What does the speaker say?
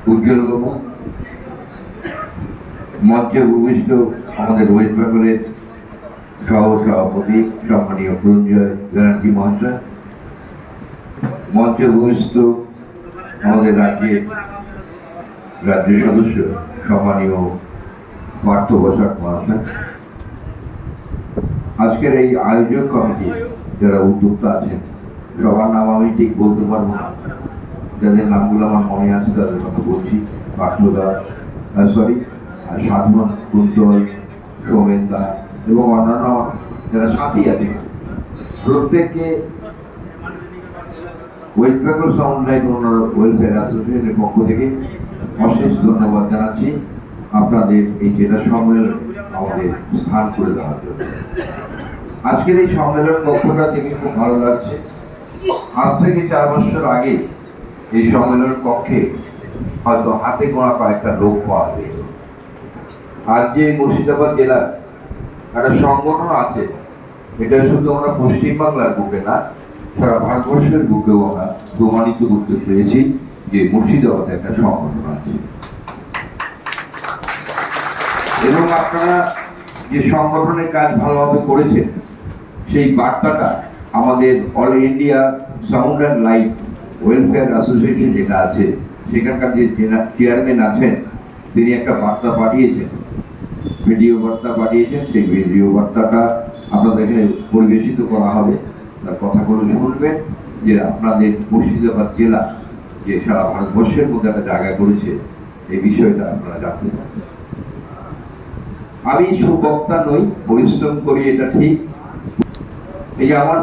উজ্জ্বলতম মঞ্চে ভূমিষ্ঠ আমাদের ওয়েস্ট বেঙ্গলের সহ সভাপতি সম্মানীয় প্রঞ্জয় ব্যানার্জি মহাশয়, মঞ্চে ভূমিষ্ঠ আমাদের রাজ্য সদস্য সম্মানীয় পার্থ বসাক মহাশয়, আজকের এই আয়োজক কমিটি যারা উদ্যোক্তা আছেন সবার নাম আমি ঠিক বলতে পারবো না, যাদের নামগুলো আমার মনে আছে তাদের কথা বলছি। পার্থদা, সাধন, কুন্তল, সোমেনদা এবং অন্যান্য যারা সাথী আছে প্রত্যেককে West Bengal sound light welfare অ্যাসোসিয়েশনের পক্ষ থেকে অশেষ ধন্যবাদ জানাচ্ছি আপনাদের এই জেলা সম্মেলনে আমাদের স্থান করে দেওয়ার জন্য। আজকের এই সম্মেলন কক্ষটা থেকে খুব ভালো লাগছে। আজ থেকে 4 বছর আগে এই সম্মেলন কক্ষে হয়তো হাতে গোনা কয়েকটা লোক পাওয়া যেত। আর যে মুর্শিদাবাদ জেলার একটা সংগঠন আছে, এটা শুধু আমরা পশ্চিমবাংলার বুকে না, সারা ভারতবর্ষের বুকেও আমরা প্রমাণিত করতে পেরেছি যে মুর্শিদাবাদে একটা সংগঠন আছে। এবং আপনারা যে সংগঠনের কাজ ভালোভাবে করেছেন সেই বার্তাটা আমাদের all India sound and light welfare association যেটা আছে সেখানকার যে চেয়ারম্যান আছেন তিনি একটা বার্তা পাঠিয়েছেন, ভিডিও বার্তা পাঠিয়েছেন। সেই ভিডিও বার্তাটা আপনাদের এখানে পরিবেশিত করা হবে, তার কথাগুলো শুনবেন যে আপনাদের মুর্শিদাবাদ জেলা যে সারা ভারতবর্ষের মধ্যে একটা জায়গা করেছে এই বিষয়টা আপনারা জানতে পারবেন। আমি সুবক্তা নই, পরিশ্রম করি এটা ঠিক। এই যে আমার